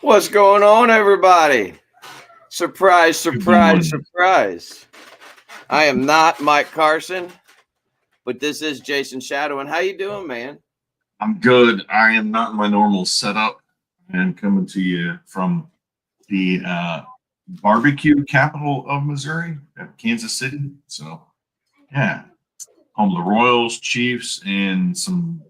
What's going on, everybody? Surprise, Good surprise, morning. surprise. I am not Mike Carson, but this is Jason Shadow. And how you doing, man? I'm good. I am not in my normal setup. I am coming to you from the barbecue capital of Missouri, Kansas City. So, yeah, home of the Royals, Chiefs, and some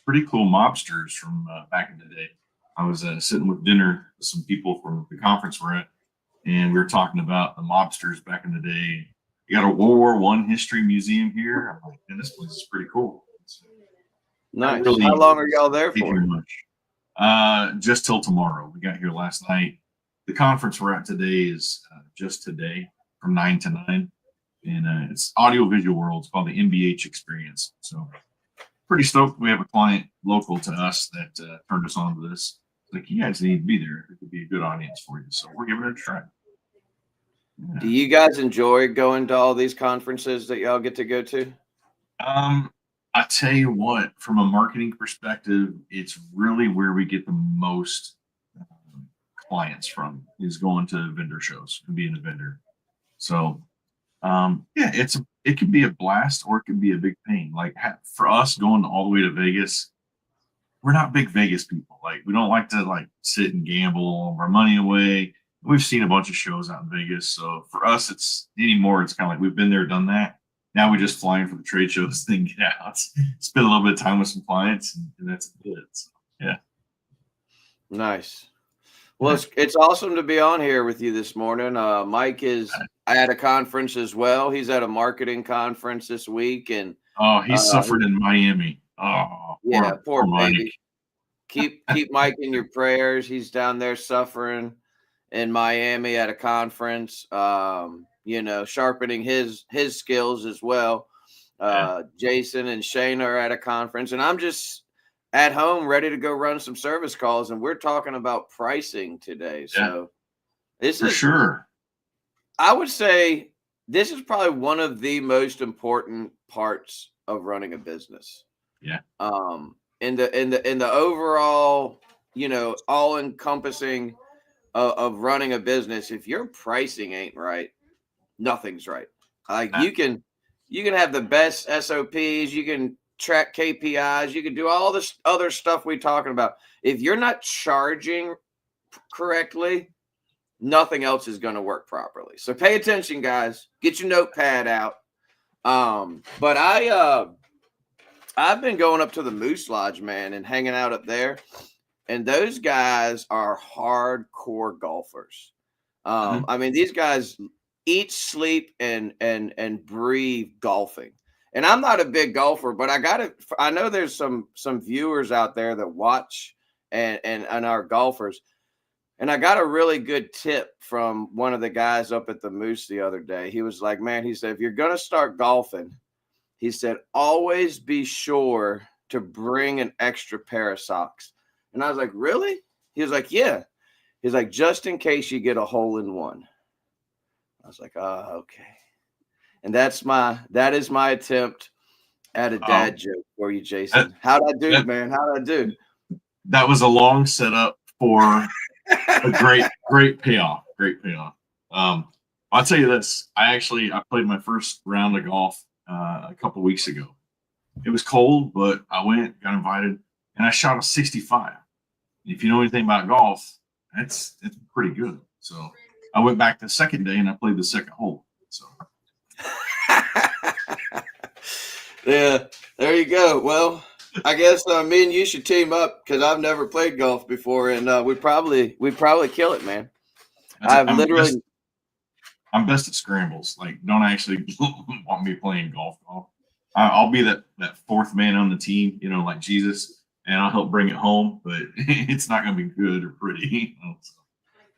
pretty cool mobsters from back in the day. I was sitting with dinner with some people from the conference we're at, and we were talking about the mobsters back in the day. You got a World War I history museum here. I'm like, man, this place is pretty cool. I Nice. How really long are y'all there gave you for? much. Just till tomorrow. We got here last night. The conference we're at today is just today from 9 to 9. And it's audio visual world. It's called the MBH experience. So pretty stoked. We have a client local to us that turned us on to this. Like, you guys need to be there. It could be a good audience for you. So we're giving it a try. Do Yeah. you guys enjoy going to all these conferences that y'all get to go to? I tell you what, from a marketing perspective, it's really where we get the most clients from is going to vendor shows and being a vendor. So, yeah, it can be a blast or it can be a big pain. Like for us going all the way to Vegas, we're not big Vegas people. Like we don't like to like sit and gamble all of our money away. We've seen a bunch of shows out in Vegas, so for us, it's anymore. It's kind of like we've been there, done that. Now we just fly in for the trade shows, then get out, spend a little bit of time with some clients, and that's it. So, yeah. Nice. Well, it's awesome to be on here with you this morning. Mike is at a conference as well. He's at a marketing conference this week, and Oh, he suffered in Miami. Oh, yeah, poor Mike. baby. Keep Mike in your prayers. He's down there suffering in Miami at a conference. Sharpening his skills as well. Jason and Shane are at a conference, and I'm just at home ready to go run some service calls, and we're talking about pricing today. So this is sure. I would say this is probably one of the most important parts of running a business. Yeah. In the overall, all encompassing of running a business, if your pricing ain't right, nothing's right. Like you can have the best SOPs, you can track KPIs, you can do all this other stuff we're talking about. If you're not charging correctly, nothing else is going to work properly. So pay attention, guys. Get your notepad out. But I've been going up to the Moose Lodge, man, and hanging out up there. And those guys are hardcore golfers. I mean, these guys eat, sleep, and breathe golfing. And I'm not a big golfer, but I know there's some viewers out there that watch and are golfers. And I got a really good tip from one of the guys up at the Moose the other day. He was like, man, he said, if you're going to start golfing, he said, always be sure to bring an extra pair of socks. And I was like, really? He was like, yeah. He's like, just in case you get a hole in one. I was like, oh, okay. And that is my attempt at a dad joke for you, Jason. How'd I do, man? How'd I do? That was a long setup for a great payoff. Great payoff. I'll tell you this. I played my first round of golf a couple weeks ago. It was cold, but I went, got invited, and I shot a 65. If you know anything about golf, it's pretty good. So I went back the second day and I played the second hole. So yeah, there you go. Well, I guess me and you should team up because I've never played golf before, and we probably kill it, man. I'm best at scrambles. Like, don't actually want me playing golf. I'll be that fourth man on the team, like Jesus, and I'll help bring it home. But it's not going to be good or pretty.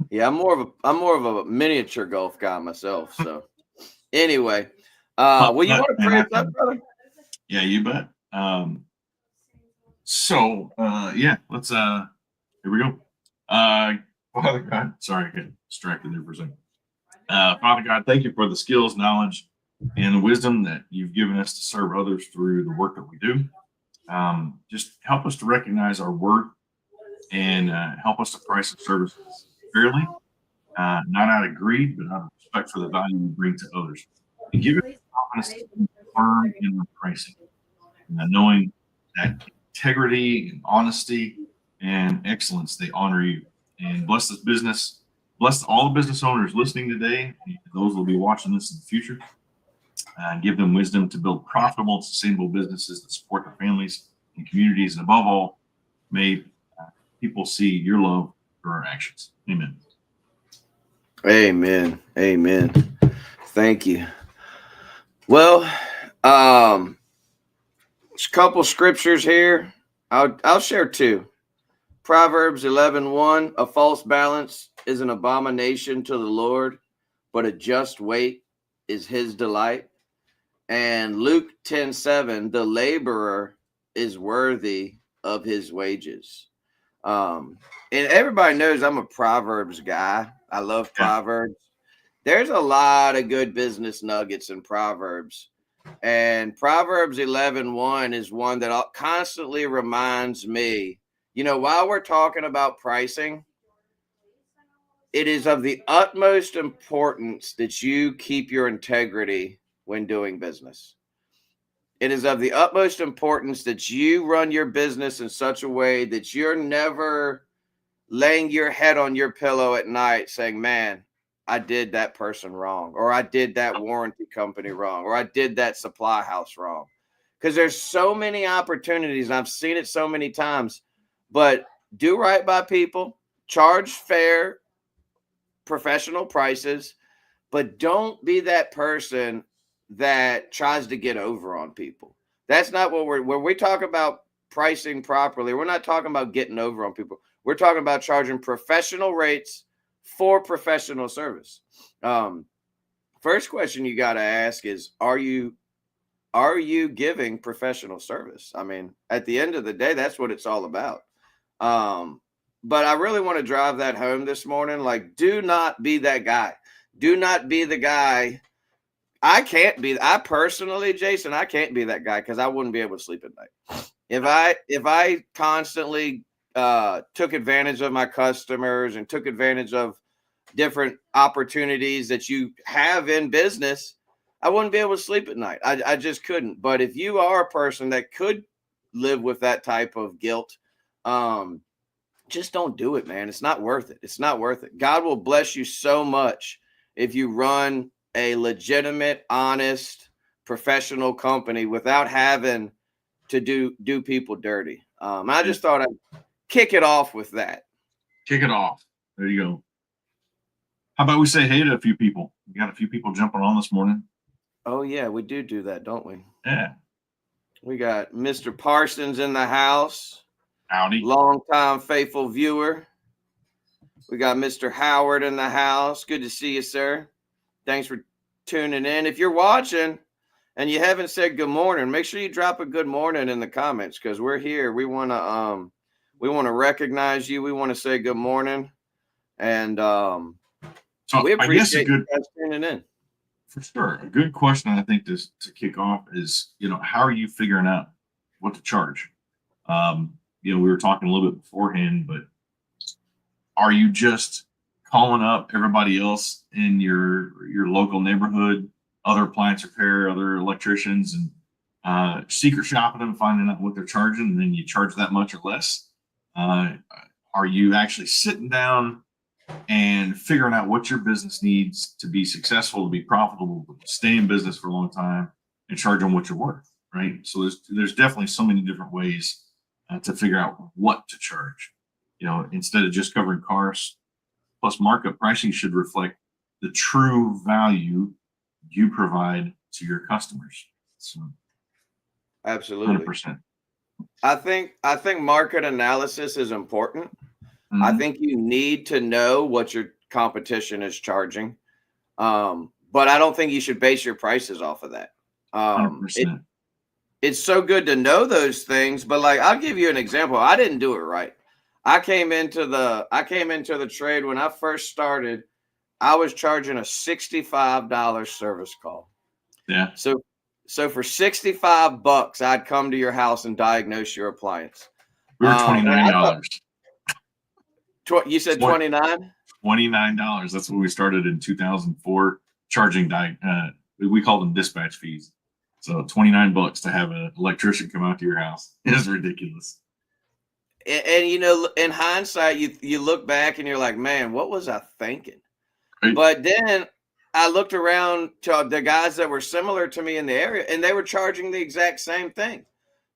Yeah, I'm more of a miniature golf guy myself. So anyway, well, you want to pray us up, brother? Yeah, you bet. Yeah, let's here we go. Father God, sorry, I got distracted there for a second. Father God, thank you for the skills, knowledge, and the wisdom that you've given us to serve others through the work that we do. Just help us to recognize our worth and help us to price our services fairly, not out of greed, but out of respect for the value we bring to others. And give it confidence to be firm in our pricing, knowing that integrity and honesty and excellence, they honor you. And bless this business, bless all the business owners listening today, and those will be watching this in the future. Give them wisdom to build profitable and sustainable businesses that support their families and communities. And above all, may people see your love for our actions. Amen. Amen. Amen. Thank you. Well, there's a couple scriptures here. I'll share two. Proverbs 11:1, a false balance is an abomination to the Lord, but a just weight is his delight. And Luke 10:7, the laborer is worthy of his wages. And everybody knows I'm a Proverbs guy. I love Proverbs. There's a lot of good business nuggets in Proverbs. And Proverbs 11:1 is one that constantly reminds me, while we're talking about pricing, it is of the utmost importance that you keep your integrity when doing business. It is of the utmost importance that you run your business in such a way that you're never laying your head on your pillow at night saying, man, I did that person wrong, or I did that warranty company wrong, or I did that supply house wrong. Because there's so many opportunities, and I've seen it so many times. But do right by people, charge fair, professional prices, but don't be that person that tries to get over on people. That's not what when we talk about pricing properly, we're not talking about getting over on people. We're talking about charging professional rates for professional service. First question you got to ask is, are you giving professional service? I mean, at the end of the day, that's what it's all about. But I really want to drive that home this morning. Like, do not be that guy. Do not be the guy. I personally, Jason, I can't be that guy because I wouldn't be able to sleep at night. If I constantly took advantage of my customers and took advantage of different opportunities that you have in business, I wouldn't be able to sleep at night. I just couldn't. But if you are a person that could live with that type of guilt, just don't do it, man. It's not worth it. It's not worth it. God will bless you so much if you run a legitimate, honest, professional company without having to do people dirty. I just thought I'd kick it off with that. Kick it off. There you go. How about we say hey to a few people? We got a few people jumping on this morning. Oh, yeah, we do that, don't we? Yeah. We got Mr. Parsons in the house. Howdy. Long-time faithful viewer. We got Mr. Howard in the house. Good to see you, sir. Thanks for tuning in. If you're watching and you haven't said good morning, make sure you drop a good morning in the comments because we're here. We want to recognize you. We want to say good morning. And so we appreciate you guys tuning in. For sure. A good question, I think, to kick off is, how are you figuring out what to charge? We were talking a little bit beforehand, but are you just calling up everybody else in your local neighborhood, other appliance repair, other electricians, and secret shopping them, finding out what they're charging, and then you charge that much or less? Are you actually sitting down and figuring out what your business needs to be successful, to be profitable, to stay in business for a long time, and charge them what you're worth, right? So there's definitely so many different ways to figure out what to charge. Instead of just covering costs plus markup, pricing should reflect the true value you provide to your customers. So, absolutely, 100%. I think market analysis is important. Mm-hmm. I think you need to know what your competition is charging, but I don't think you should base your prices off of that. 100%. It's so good to know those things, but like, I'll give you an example. I didn't do it right. I came into the trade when I first started. I was charging a $65 service call. Yeah. So for $65, I'd come to your house and diagnose your appliance. We were $29. You said 29? $29. That's when we started in 2004, charging we called them dispatch fees. So $29 to have an electrician come out to your house is ridiculous. And in hindsight, you look back and you're like, man, what was I thinking? Right. But then I looked around to the guys that were similar to me in the area, and they were charging the exact same thing.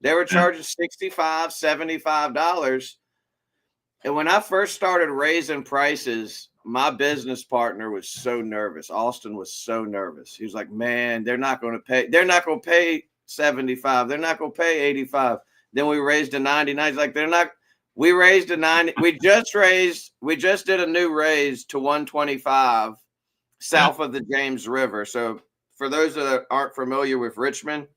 They were charging $65, $75. And when I first started raising prices, my business partner was so nervous. Austin was so nervous. He was like, man, they're not going to pay 75. They're not going to pay 85. Then we raised to 99. He's like, we raised to 90. We just did a new raise to 125 south of the James River. So for those that aren't familiar with Richmond,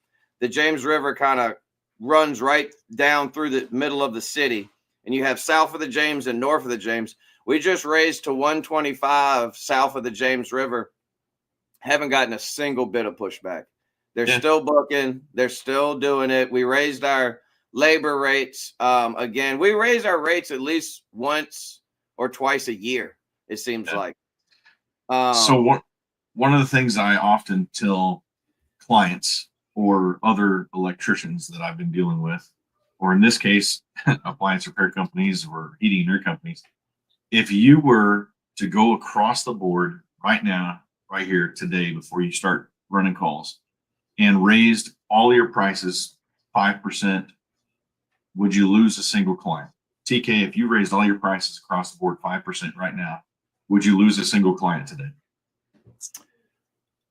the James River kind of runs right down through the middle of the city. And you have south of the James and north of the James. We just raised to 125 south of the James River. Haven't gotten a single bit of pushback. They're still booking. They're still doing it. We raised our labor rates. Again, we raise our rates at least once or twice a year, it seems like. So one of the things I often tell clients or other electricians that I've been dealing with, or in this case, appliance repair companies or heating and air companies, if you were to go across the board right now, right here today, before you start running calls, and raised all your prices 5%, would you lose a single client? TK, if you raised all your prices across the board 5% right now, would you lose a single client today?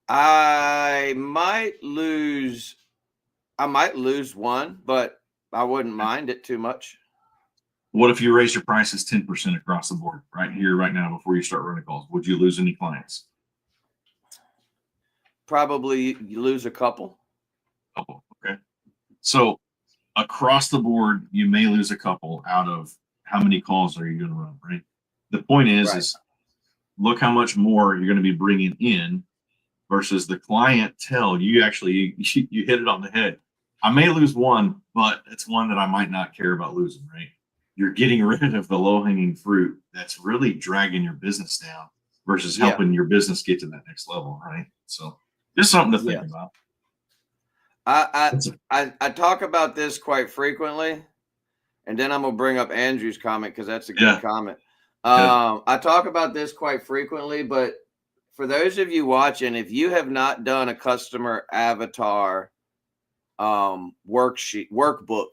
I might lose one, but I wouldn't mind it too much. What if you raise your prices 10% across the board right here, right now, before you start running calls? Would you lose any clients? Probably you lose a couple. Okay. So across the board, you may lose a couple out of how many calls are you going to run, right? The point is look how much more you're going to be bringing in versus the clientele. You actually, you hit it on the head. I may lose one, but it's one that I might not care about losing, right? You're getting rid of the low-hanging fruit that's really dragging your business down versus helping your business get to that next level, right? So just something to think about. I talk about this quite frequently, and then I'm gonna bring up Andrew's comment because that's a good comment. I talk about this quite frequently, but for those of you watching, if you have not done a customer avatar workbook,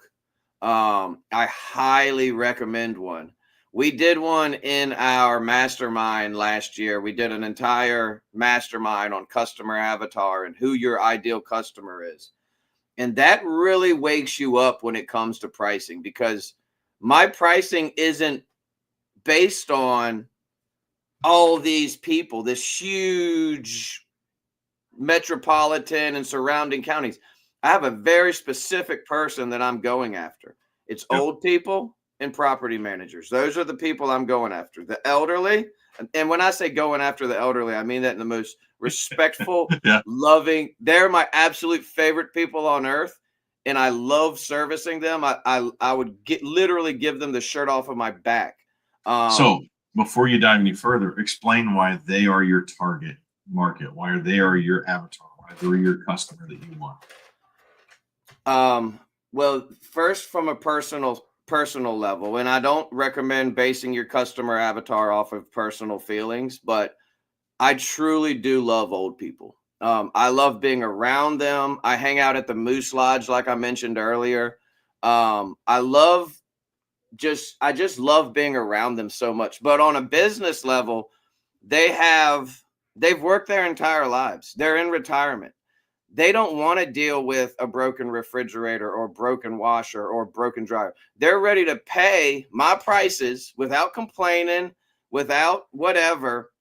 I highly recommend one. We did one in our mastermind last year. We did an entire mastermind on customer avatar and who your ideal customer is. And that really wakes you up when it comes to pricing, because my pricing isn't based on all these people, this huge metropolitan and surrounding counties. I have a very specific person that I'm going after. It's old people and property managers. Those are the people I'm going after. The elderly. And when I say going after the elderly, I mean that in the most respectful, loving. They're my absolute favorite people on earth, and I love servicing them. I would literally give them the shirt off of my back. So before you dive any further, explain why they are your target market, why they are your avatar, why they're your customer that you want. Well, first, from a personal level, and I don't recommend basing your customer avatar off of personal feelings, but I truly do love old people. I love being around them. I hang out at the Moose Lodge, like I mentioned earlier. I just love being around them so much. But on a business level, they've worked their entire lives. They're in retirement. They don't want to deal with a broken refrigerator or broken washer or broken dryer. They're ready to pay my prices without complaining, without whatever.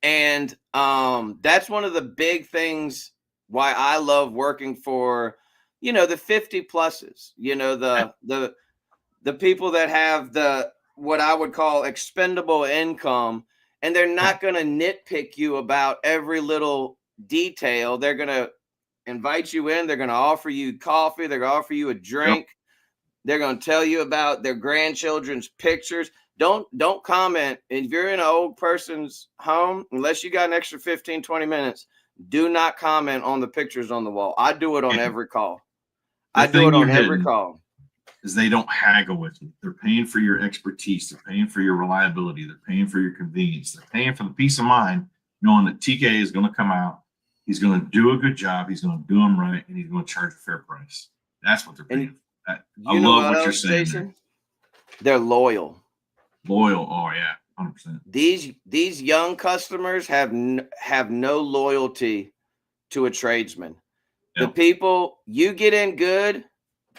And that's one of the big things why I love working for, the 50 pluses, the people that have what I would call expendable income, and they're not going to nitpick you about every little detail. They're going to invite you in. They're going to offer you coffee. They're going to offer you a drink. They're going to tell you about their grandchildren's pictures. don't comment. If you're in an old person's home, unless you got an extra 15, 20 minutes, do not comment on the pictures on the wall. I do it on every call. The I do it thing you're on every hitting call. is they don't haggle with you. They're paying for your expertise. They're paying for your reliability. They're paying for your convenience. They're paying for the peace of mind, knowing that TK is going to come out. He's going to do a good job. He's going to do them right, and he's going to charge a fair price. That's what they're paying. I love what you're saying, Jason? They're loyal. Loyal. Oh yeah, 100%. These young customers have no loyalty to a tradesman. Yep. The people you get in good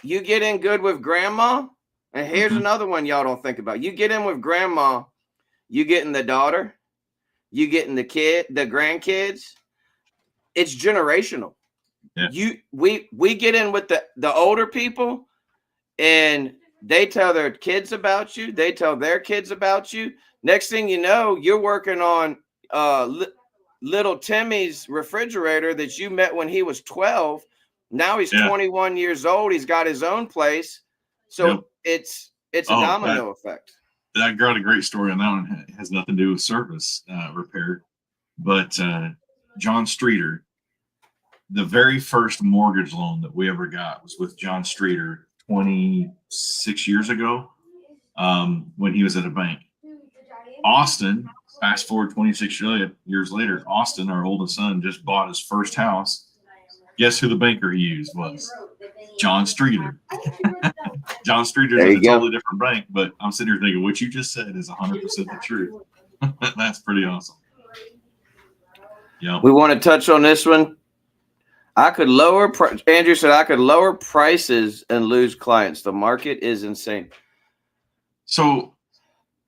with grandma. And here's another one y'all don't think about. You get in with grandma, you getting the daughter, you getting the grandkids. It's generational. Yeah. We get in with the older people, and they tell their kids about you. They tell their kids about you. Next thing you know, you're working on little Timmy's refrigerator that you met when he was 12. Now he's 21 years old. He's got his own place. So it's a domino effect. I got a great story on that one. It has nothing to do with service repair. But John Streeter, the very first mortgage loan that we ever got was with John Streeter 26 years ago when he was at a bank. Austin, fast forward 26 years later, Austin, our oldest son, just bought his first house. Guess who the banker he used was? John Streeter. John Streeter is a totally different bank, but I'm sitting here thinking what you just said is 100% the truth. That's pretty awesome. Yeah. We want to touch on this one. Andrew said I could lower prices and lose clients. The market is insane. So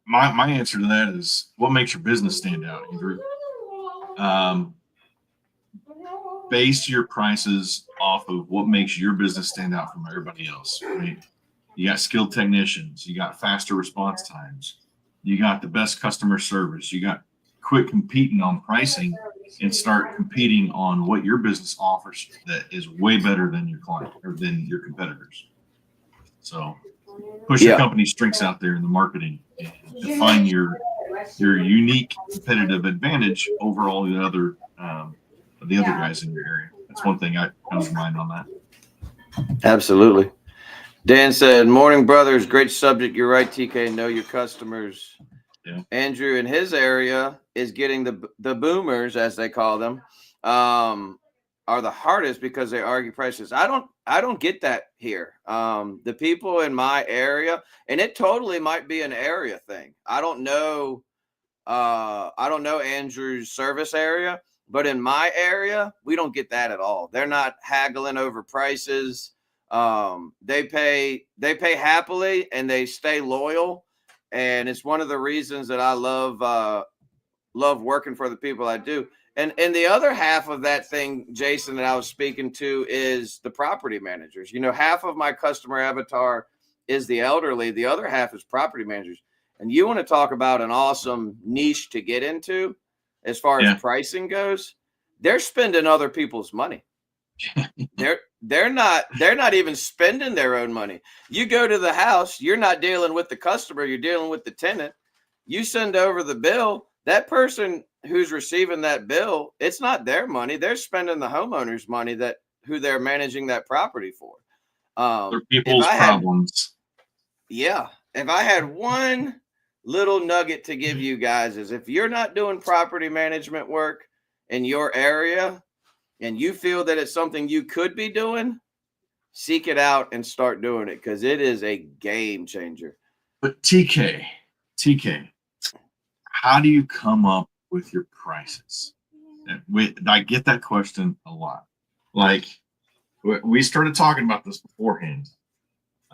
my answer to that is, what makes your business stand out, Andrew? Base your prices off of what makes your business stand out from everybody else, right? You got skilled technicians, you got faster response times, you got the best customer service, you got quit competing on pricing and start competing on what your business offers that is way better than your client or than your competitors. So push your company's strengths out there in the marketing and define your unique competitive advantage over all the other guys in your area. That's one thing I comes to mind on that. Absolutely. Dan said, morning, brothers. Great subject. You're right, TK. Know your customers. Yeah. Andrew in his area is getting the boomers, as they call them, are the hardest because they argue prices. I don't get that here. The people in my area, and it totally might be an area thing. I don't know Andrew's service area, but in my area, we don't get that at all. They're not haggling over prices. They pay happily and they stay loyal. And it's one of the reasons that I love working for the people I do. And the other half of that thing, Jason, that I was speaking to is the property managers. You know, half of my customer avatar is the elderly. The other half is property managers. And you want to talk about an awesome niche to get into as far as pricing goes. They're spending other people's money. They're not even spending their own money. You go to the house, you're not dealing with the customer, you're dealing with the tenant. You send over the bill, that person who's receiving that bill, it's not their money. They're spending the homeowner's money who they're managing that property for. They're people's problems. If I had one little nugget to give you guys is if you're not doing property management work in your area and you feel that it's something you could be doing, seek it out and start doing it because it is a game changer. But TK, how do you come up with your prices? I get that question a lot. Like, we started talking about this beforehand.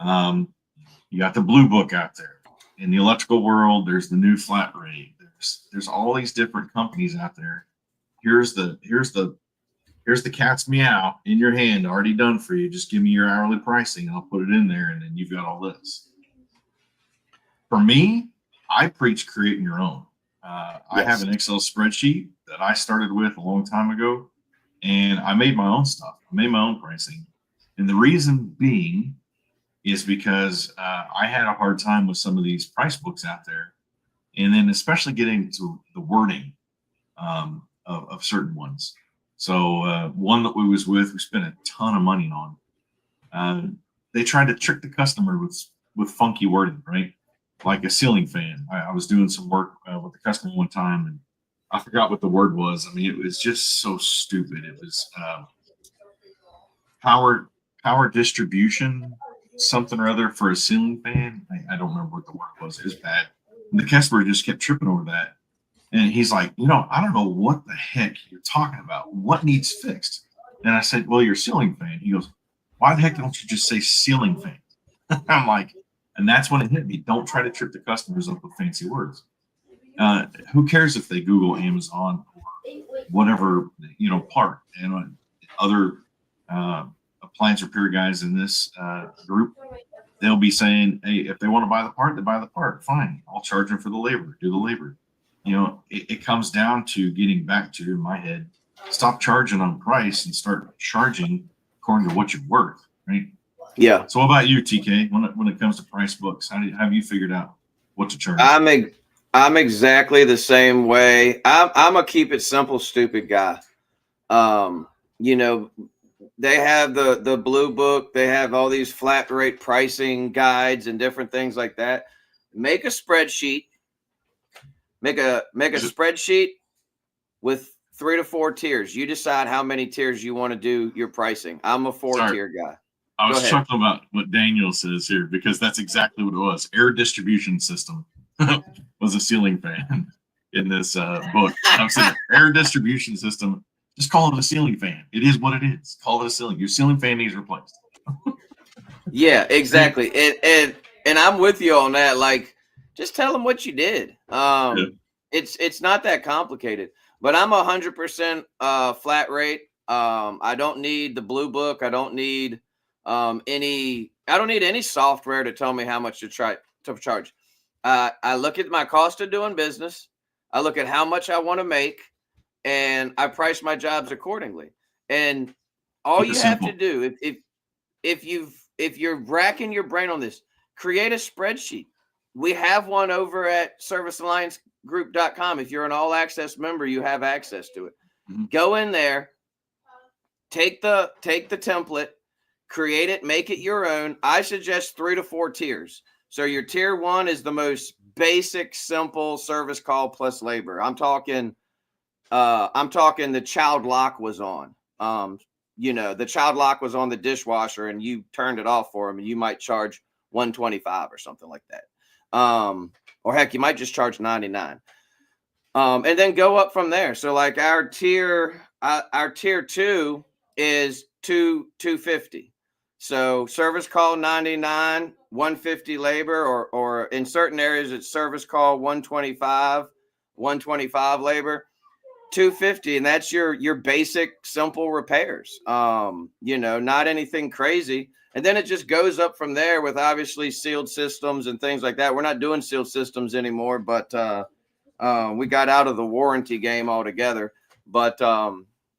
You got the Blue Book out there. In the electrical world, there's the new flat rate. There's all these different companies out there. Here's the cat's meow in your hand, already done for you. Just give me your hourly pricing, and I'll put it in there, and then you've got all this. For me, I preach creating your own. I have an Excel spreadsheet that I started with a long time ago, and I made my own stuff. I made my own pricing. And the reason being is because I had a hard time with some of these price books out there, and then especially getting to the wording of certain ones. So one that we was with, we spent a ton of money on. They tried to trick the customer with funky wording, right? Like a ceiling fan. I was doing some work with the customer one time, and I forgot what the word was. I mean, it was just so stupid. It was power distribution, something or other for a ceiling fan. I don't remember what the word was. It was bad. And the customer just kept tripping over that. And he's like, I don't know what the heck you're talking about. What needs fixed? And I said, well, your ceiling fan. He goes, why the heck don't you just say ceiling fan? I'm like, and that's when it hit me. Don't try to trip the customers up with fancy words. Who cares if they Google Amazon or whatever, part, and other appliance repair guys in this group, they'll be saying, hey, if they want to buy the part, they buy the part. Fine. I'll charge them for the labor. Do the labor. It comes down to getting back to, in my head, stop charging on price and start charging according to what you're worth, right? Yeah. So what about you, TK? When it comes to price books, have you figured out what to charge? I'm exactly the same way. I'm a keep it simple, stupid guy. They have the blue book. They have all these flat rate pricing guides and different things like that. Make a spreadsheet. Make a spreadsheet with 3 to 4 tiers. You decide how many tiers you want to do your pricing. I'm a 4-tier guy. I was talking about what Daniel says here, because that's exactly what it was. Air distribution system was a ceiling fan in this book. I'm saying air distribution system. Just call it a ceiling fan. It is what it is. Call it a ceiling. Your ceiling fan needs replaced. Yeah, exactly. And I'm with you on that. Like, just tell them what you did. It's not that complicated. But I'm 100% flat rate. I don't need the blue book. I don't need any software to tell me how much to charge. I look at my cost of doing business. I look at how much I want to make, and I price my jobs accordingly. And all you have to do, if you're racking your brain on this, create a spreadsheet. We have one over at servicealliancegroup.com. If you're an all access member, you have access to it. Mm-hmm. Go in there, take the template, create it, make it your own. I suggest 3 to 4 tiers. So your tier 1 is the most basic, simple service call plus labor. I'm talking the child lock was on. The child lock was on the dishwasher and you turned it off for them, and you might charge $125 or something like that. Or heck, you might just charge $99. And then go up from there. So like our tier 2 is $250. So service call $99, $150 labor, or in certain areas it's service call $125 labor, $250, and that's your basic simple repairs. Not anything crazy. And then it just goes up from there with obviously sealed systems and things like that. We're not doing sealed systems anymore, but we got out of the warranty game altogether. But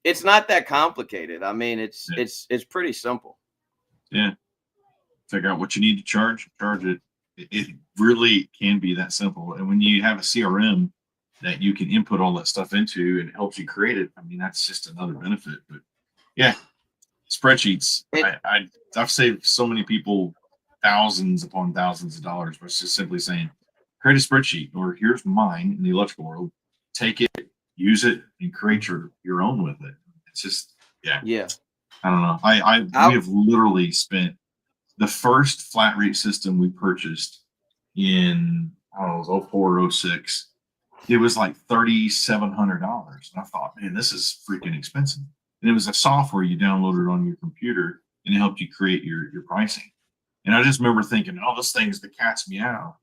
it's not that complicated. I mean, it's pretty simple. Yeah. Figure out what you need to charge it. It really can be that simple. And when you have a CRM that you can input all that stuff into and it helps you create it, I mean, that's just another benefit. But yeah, spreadsheets. I've saved so many people thousands upon thousands of dollars by just simply saying, create a spreadsheet, or here's mine in the electrical world. Take it, use it, and create your own with it. It's just, yeah. I don't know. We have literally spent the first flat rate system we purchased in, I don't know, it was 04 or 06. It was like $3,700. And I thought, man, this is freaking expensive. And it was a software you downloaded on your computer, and it helped you create your pricing. And I just remember thinking, oh, this thing is the cat's meow.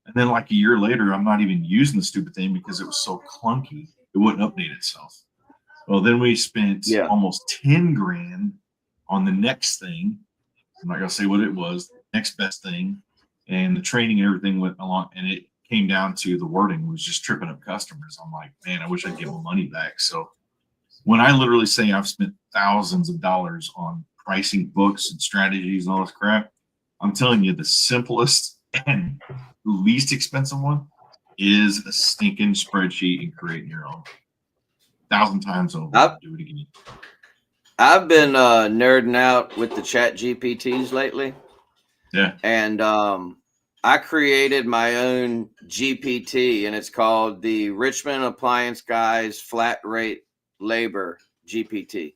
And then like a year later, I'm not even using the stupid thing because it was so clunky. It wouldn't update itself. Well, then we spent almost 10 grand on the next thing. I'm not going to say what it was, next best thing. And the training and everything went along. And it came down to the wording was just tripping up customers. I'm like, man, I wish I'd get my money back. So when I literally say I've spent thousands of dollars on pricing books and strategies and all this crap, I'm telling you, the simplest and least expensive one is a stinking spreadsheet and creating your own. 1,000 times over. Do it again. I've been nerding out with the chat GPTs lately. Yeah. And I created my own GPT, and it's called the Richmond Appliance Guys Flat Rate Labor GPT.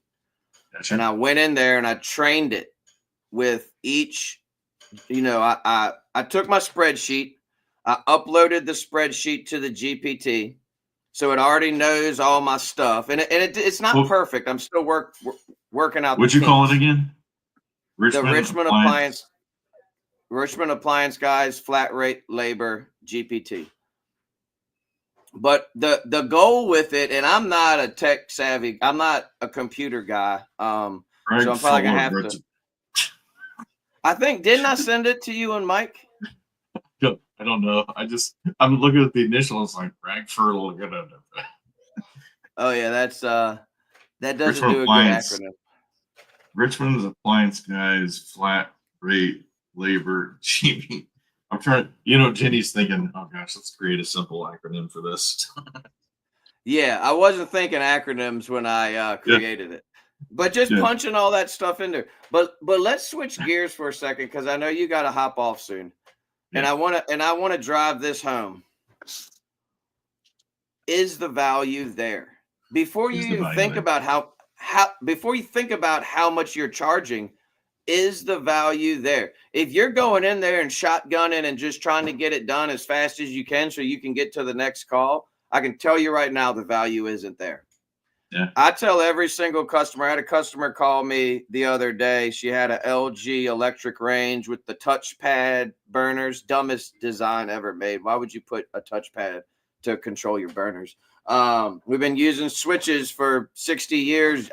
Gotcha. And I went in there and I trained it with each, I took my spreadsheet, I uploaded the spreadsheet to the GPT, so it already knows all my stuff, and it's not perfect. I'm still working out. What'd you call it again? The Richmond Appliance Guys Flat Rate Labor GPT. But the goal with it, and I'm not a tech savvy, I'm not a computer guy. So I'm probably gonna have to. I think, didn't I send it to you and Mike? I don't know. I'm looking at the initials like Rag Fertile. Oh yeah, that doesn't do a good acronym. Richmond's Appliance Guys Flat Rate Labor GB. I'm trying. Jenny's thinking, oh gosh, let's create a simple acronym for this. Yeah, I wasn't thinking acronyms when I created it. But just punching all that stuff in there. But let's switch gears for a second, because I know you got to hop off soon, and I want to drive this home. Is the value there? Before you even think about how much you're charging, is the value there? If you're going in there and shotgunning and just trying to get it done as fast as you can so you can get to the next call, I can tell you right now the value isn't there. Yeah. I tell every single customer. I had a customer call me the other day. She had an LG electric range with the touchpad burners. Dumbest design ever made. Why would you put a touchpad to control your burners? We've been using switches for 60 years,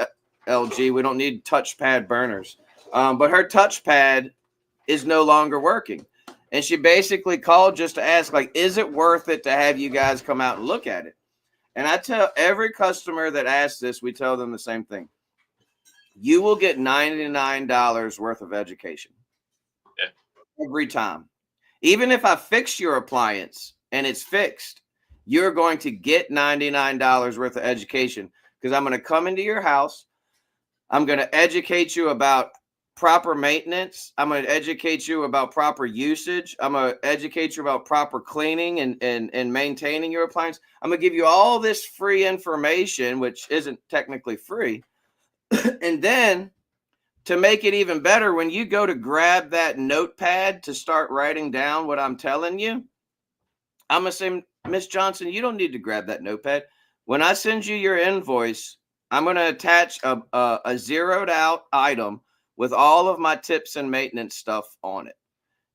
LG. We don't need touchpad burners. But her touchpad is no longer working. And she basically called just to ask, like, is it worth it to have you guys come out and look at it? And I tell every customer that asks this, we tell them the same thing. You will get $99 worth of education every time. Even if I fix your appliance and it's fixed, you're going to get $99 worth of education, because I'm going to come into your house. I'm going to educate you about proper maintenance. I'm going to educate you about proper usage. I'm going to educate you about proper cleaning and maintaining your appliance. I'm going to give you all this free information, which isn't technically free. And then to make it even better, when you go to grab that notepad to start writing down what I'm telling you, I'm going to say, Miss Johnson, you don't need to grab that notepad. When I send you your invoice, I'm going to attach a zeroed out item with all of my tips and maintenance stuff on it.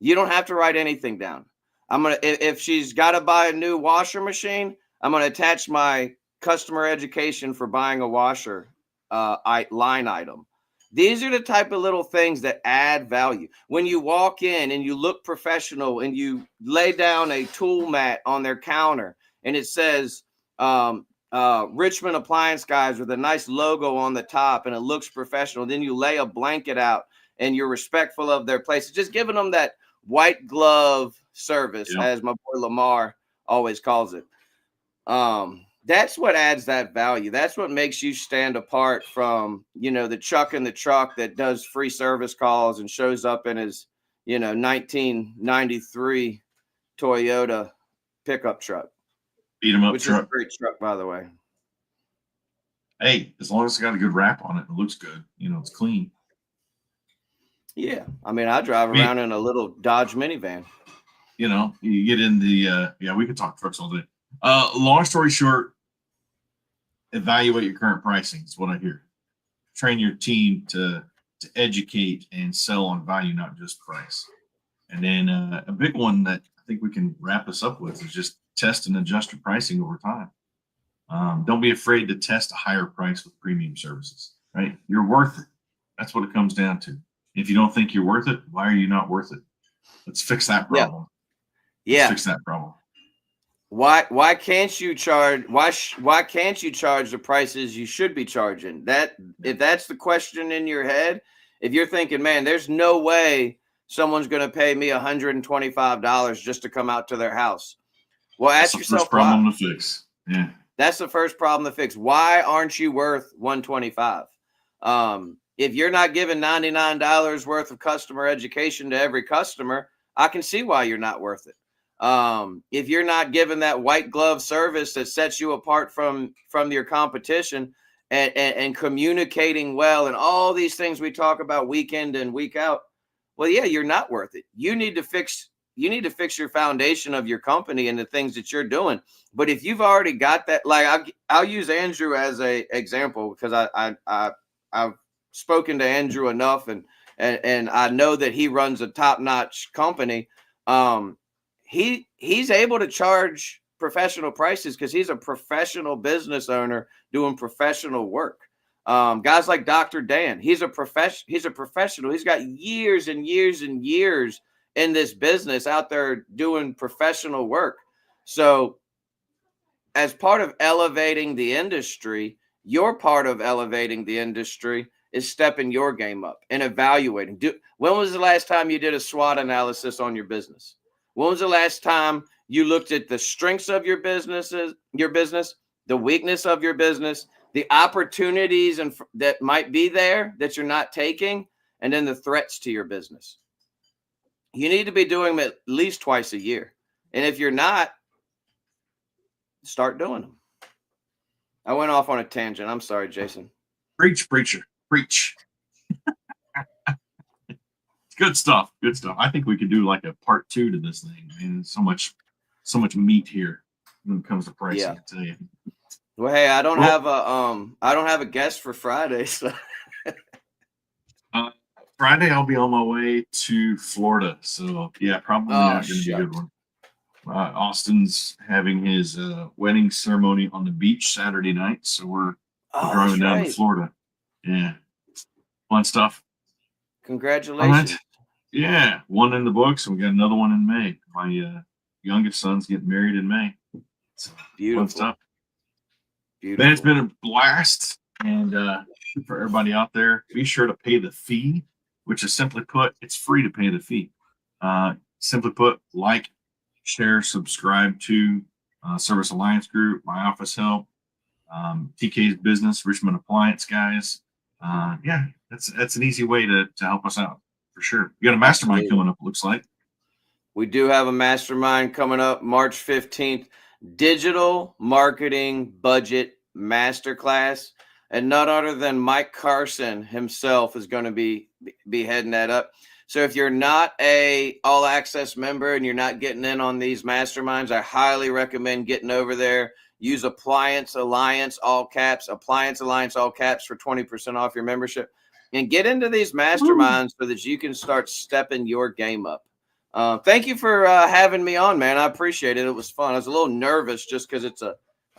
You don't have to write anything down. If she's got to buy a new washer machine, I'm going to attach my customer education for buying a washer line item. These are the type of little things that add value. When you walk in and you look professional and you lay down a tool mat on their counter and it says Richmond Appliance Guys with a nice logo on the top and it looks professional, then you lay a blanket out and you're respectful of their place. Just giving them that white glove service, as my boy Lamar always calls it. That's what adds that value. That's what makes you stand apart from, the Chuck in the truck that does free service calls and shows up in his, 1993 Toyota pickup truck. Beat 'em up which truck. Is a great truck, by the way. Hey, as long as it's got a good wrap on it, it looks good. It's clean. Yeah. I mean, I drive around in a little Dodge minivan. You get in the, we could talk trucks all day. Long story short, evaluate your current pricing is what I hear. Train your team to educate and sell on value, not just price. And then a big one that I think we can wrap us up with is just test and adjust your pricing over time. Don't be afraid to test a higher price with premium services, right? You're worth it. That's what it comes down to. If you don't think you're worth it, why are you not worth it? Let's fix that problem. Yeah. Let's fix that problem. Why can't you charge why can't you charge the prices you should be charging? If that's the question in your head, if you're thinking, man, there's no way someone's going to pay me $125 just to come out to their house? Well, That's ask the yourself first problem why. to fix. Yeah. That's the first problem to fix. Why aren't you worth $125? If you're not giving $99 worth of customer education to every customer, I can see why you're not worth it. If you're not giving that white glove service that sets you apart from your competition, and communicating well, and all these things we talk about week in and week out, well, yeah, you're not worth it. You need to fix your foundation of your company and the things that you're doing. But if you've already got that, like I'll use Andrew as a example, because I've spoken to Andrew enough, and I know that he runs a top-notch company. He's able to charge professional prices because he's a professional business owner doing professional work. Guys like Dr. Dan, he's a professional. He's got years and years and years in this business out there doing professional work. So as part of elevating the industry, your part of elevating the industry is stepping your game up and evaluating. When was the last time you did a SWOT analysis on your business? When was the last time you looked at the strengths of your business, the weakness of your business, the opportunities that might be there that you're not taking, and then the threats to your business? You need to be doing them at least twice a year. And if you're not, start doing them. I went off on a tangent. I'm sorry, Jason. Preach, preacher, preach. It's good stuff. Good stuff. I think we could do like a part 2 to this thing. I mean, so much meat here when it comes to pricing. Yeah. I tell you. Well, hey, I don't have a guest for Friday, so. Friday I'll be on my way to Florida, so yeah, probably not going to be a good one. Austin's having his wedding ceremony on the beach Saturday night, so we're driving down to Florida. Yeah, fun stuff. Congratulations! Right. Yeah, one in the books, and we got another one in May. My youngest son's getting married in May. So, beautiful fun stuff. Beautiful. Man, it's been a blast, and for everybody out there, be sure to pay the fee, which is simply put, it's free to pay the fee. Simply put, like, share, subscribe to Service Alliance Group, My Office Help, TK's Business, Richmond Appliance guys. Yeah, that's an easy way to help us out for sure. You got a mastermind coming up, looks like. We do have a mastermind coming up March 15th, Digital Marketing Budget Masterclass. And none other than Mike Carson himself is going to be heading that up. So if you're not a all access member and you're not getting in on these masterminds, I highly recommend getting over there. Use Appliance Alliance, all caps, Appliance Alliance, all caps, for 20% off your membership, and get into these masterminds so that you can start stepping your game up. Thank you for having me on, man. I appreciate it. It was fun. I was a little nervous just because it's a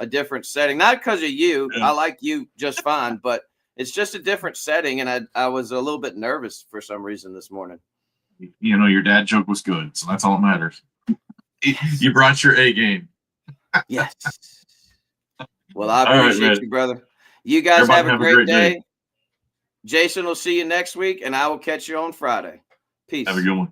different setting, not because of you. I like you just fine, but it's just a different setting, and I was a little bit nervous for some reason this morning. You know, your dad joke was good, so that's all that matters. You brought your A game. Yes. Well, I appreciate you, brother. You guys have a great day. Jason will see you next week, and I will catch you on Friday. Peace. Have a good one.